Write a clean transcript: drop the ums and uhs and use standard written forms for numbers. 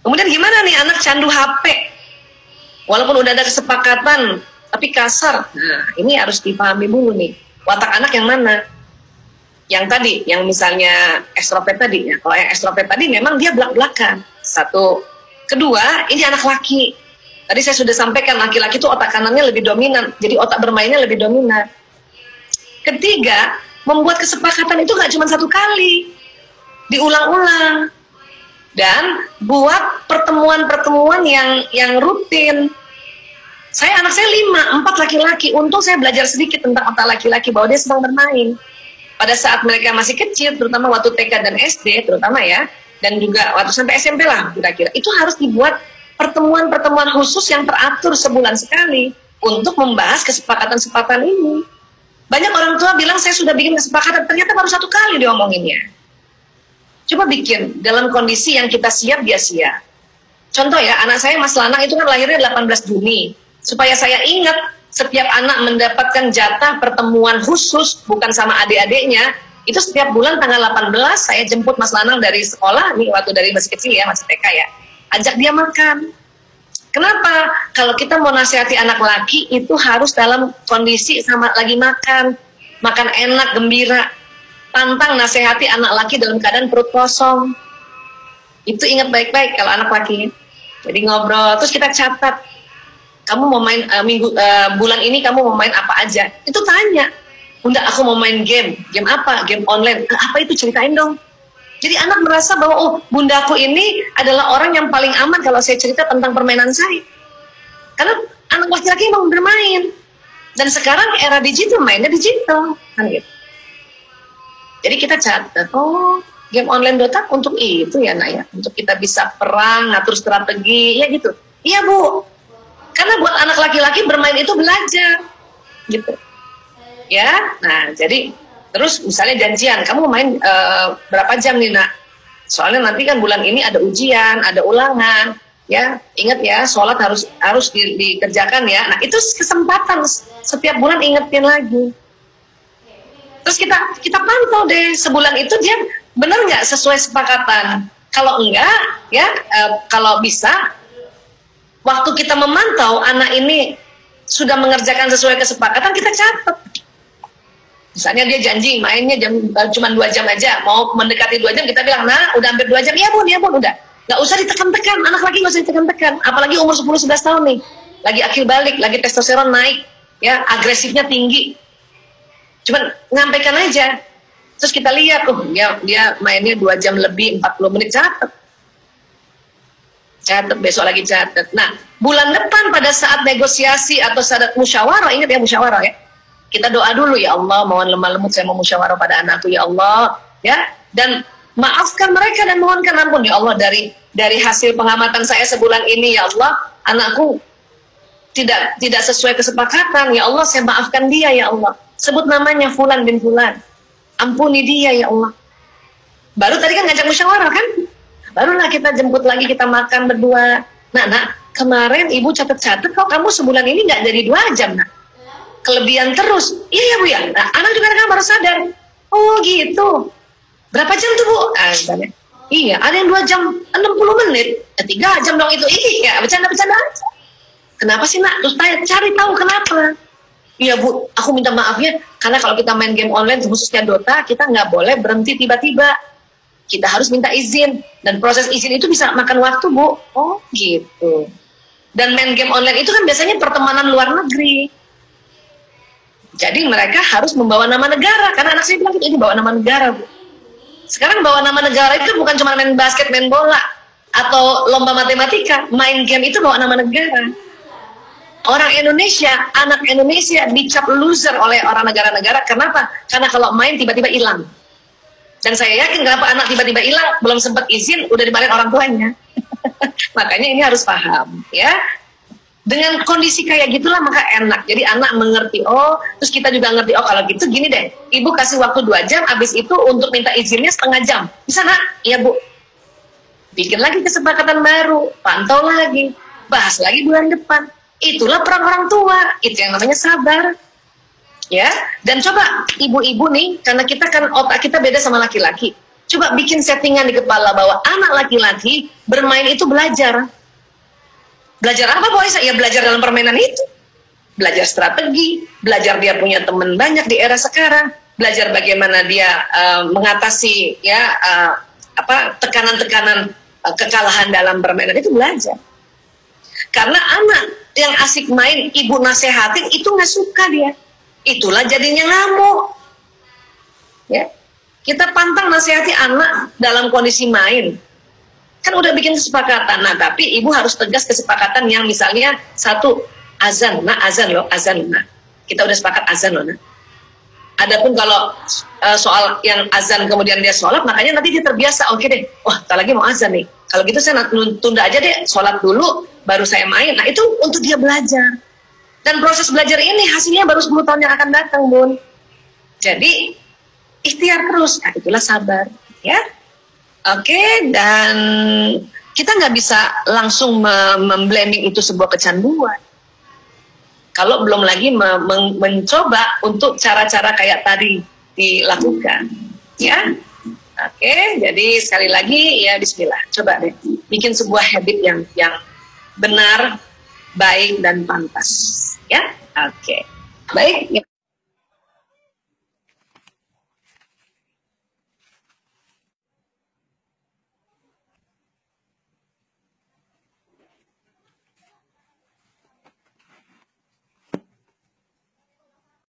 Kemudian gimana nih anak candu HP? Walaupun udah ada kesepakatan, tapi kasar. Nah, ini harus dipahami dulu nih. Watak anak yang mana? Yang tadi, yang misalnya ekstrovert tadi. Ya. Kalau yang ekstrovert tadi memang dia belak-belakan. Satu. Kedua, ini anak laki. Tadi saya sudah sampaikan, laki-laki itu otak kanannya lebih dominan. Jadi otak bermainnya lebih dominan. Ketiga, membuat kesepakatan itu gak cuma satu kali. Diulang-ulang. Dan buat pertemuan-pertemuan yang rutin. Anak saya 5, 4 laki-laki. Untung saya belajar sedikit tentang otak laki-laki bahwa dia sedang bermain. Pada saat mereka masih kecil, terutama waktu TK dan SD, terutama ya, dan juga waktu sampai SMP lah kira-kira. Itu harus dibuat pertemuan-pertemuan khusus yang teratur sebulan sekali untuk membahas kesepakatan-kesepakatan ini. Banyak orang tua bilang saya sudah bikin kesepakatan, ternyata baru 1 kali diomonginnya. Coba bikin dalam kondisi yang kita siap, dia siap. Contoh ya, anak saya Mas Lanang itu kan lahirnya 18 Juni. Supaya saya ingat, setiap anak mendapatkan jatah pertemuan khusus, bukan sama adik-adiknya, itu setiap bulan tanggal 18, saya jemput Mas Lanang dari sekolah, nih waktu dari masih kecil ya, masih TK ya, ajak dia makan. Kenapa? Kalau kita mau nasihati anak laki, itu harus dalam kondisi sama lagi makan enak, gembira. Tantang nasihati anak laki dalam keadaan perut kosong. Itu ingat baik-baik kalau anak laki. Jadi ngobrol, terus kita catat. Kamu mau main bulan ini kamu mau main apa aja? Itu tanya. Bunda, aku mau main game. Game apa? Game online. Apa itu? Ceritain dong. Jadi anak merasa bahwa oh, bundaku ini adalah orang yang paling aman kalau saya cerita tentang permainan saya. Karena anak laki-laki mau bermain. Dan sekarang era digital, mainnya digital. Kan gitu. Jadi kita catat, oh game online Dota untuk itu ya nak ya, untuk kita bisa perang, ngatur strategi, ya gitu. Iya Bu, karena buat anak laki-laki bermain itu belajar, gitu. Ya, nah jadi terus misalnya janjian, kamu main berapa jam nih nak? Soalnya nanti kan bulan ini ada ujian, ada ulangan, ya ingat ya, sholat harus dikerjakan ya. Nah itu kesempatan setiap bulan ingetin lagi. Terus kita pantau deh sebulan itu dia benar nggak sesuai sepakatan. Kalau enggak, ya kalau bisa waktu kita memantau anak ini sudah mengerjakan sesuai kesepakatan, kita catat. Misalnya dia janji mainnya cuma 2 jam aja, mau mendekati 2 jam, kita bilang, nah udah hampir 2 jam, iya bun, udah. Nggak usah ditekan-tekan, anak lagi nggak usah ditekan-tekan. Apalagi umur 10-11 tahun nih, lagi akil balik, lagi testosteron naik, ya agresifnya tinggi. Cuman ngampaikan aja. Terus kita lihat, dia mainnya 2 jam lebih, 40 menit, catat. Besok lagi catat. Nah, bulan depan pada saat negosiasi atau saat musyawarah, ingat ya musyawarah ya. Kita doa dulu, ya Allah, mohon lemah lembut saya mau musyawarah pada anakku, ya Allah. Ya, dan maafkan mereka dan mohonkan ampun, ya Allah, dari hasil pengamatan saya sebulan ini, ya Allah, anakku tidak sesuai kesepakatan, ya Allah, saya maafkan dia, ya Allah. Sebut namanya Fulan bin Fulan. Ampuni dia ya Allah. Baru tadi kan ngajak musyawarah kan? Barulah kita jemput lagi, kita makan berdua. Nak, kemarin ibu catat-catat kok kamu sebulan ini nggak jadi 2 jam nak. Kelebihan terus. Iya ya Bu ya. Nah, anak juga kan baru sadar. Oh gitu. Berapa jam tuh Bu? Iya, ada yang 2 jam 60 menit. 3 jam dong itu. Iya, bercanda-bercanda aja. Kenapa sih nak? Terus cari tahu kenapa. Iya Bu, aku minta maafnya karena kalau kita main game online khususnya Dota, kita nggak boleh berhenti tiba-tiba. Kita harus minta izin dan proses izin itu bisa makan waktu Bu. Oh gitu. Dan main game online itu kan biasanya pertemanan luar negeri. Jadi mereka harus membawa nama negara karena anak saya bilang ini bawa nama negara Bu. Sekarang bawa nama negara itu bukan cuma main basket, main bola atau lomba matematika, main game itu bawa nama negara. Orang Indonesia, anak Indonesia dicap loser oleh orang negara-negara. Kenapa? Karena kalau main tiba-tiba hilang. Dan saya yakin kenapa anak tiba-tiba hilang, belum sempat izin, udah dimarahin orang tuanya. Makanya ini harus paham, ya. Dengan kondisi kayak gitulah maka enak. Jadi anak mengerti, oh, terus kita juga ngerti, oh kalau gitu gini deh, ibu kasih waktu 2 jam, habis itu untuk minta izinnya setengah jam. Bisa nak? Iya Bu. Bikin lagi kesepakatan baru, pantau lagi, bahas lagi bulan depan. Itulah peran orang tua, itu yang namanya sabar. Ya, dan coba ibu-ibu nih, karena kita kan otak kita beda sama laki-laki. Coba bikin settingan di kepala bahwa anak laki-laki bermain itu belajar. Belajar apa, Boy? Ya belajar dalam permainan itu. Belajar strategi, belajar dia punya teman banyak di era sekarang, belajar bagaimana dia mengatasi ya tekanan-tekanan kekalahan dalam permainan itu belajar. Karena anak yang asik main, ibu nasehatin itu nggak suka dia. Itulah jadinya ngamuk. Ya. Kita pantang nasihati anak dalam kondisi main. Kan udah bikin kesepakatan. Nah, tapi ibu harus tegas kesepakatan yang misalnya satu, azan. Nah, azan loh, azan. Nah, kita udah sepakat azan loh. Nah. Adapun kalau soal yang azan kemudian dia sholat, makanya nanti dia terbiasa. Oke deh, wah, tak lagi mau azan nih. Kalau gitu saya tunda aja deh, sholat dulu, baru saya main. Nah, itu untuk dia belajar. Dan proses belajar ini hasilnya baru 10 tahun yang akan datang, Bun. Jadi, ikhtiar terus, nah itulah sabar, ya. Oke, dan kita nggak bisa langsung memblaming itu sebuah kecanduan. Kalau belum lagi mencoba untuk cara-cara kayak tadi dilakukan, ya. Oke, jadi sekali lagi ya Bismillah, coba deh bikin sebuah habit yang benar, baik dan pantas, ya. Oke, baik.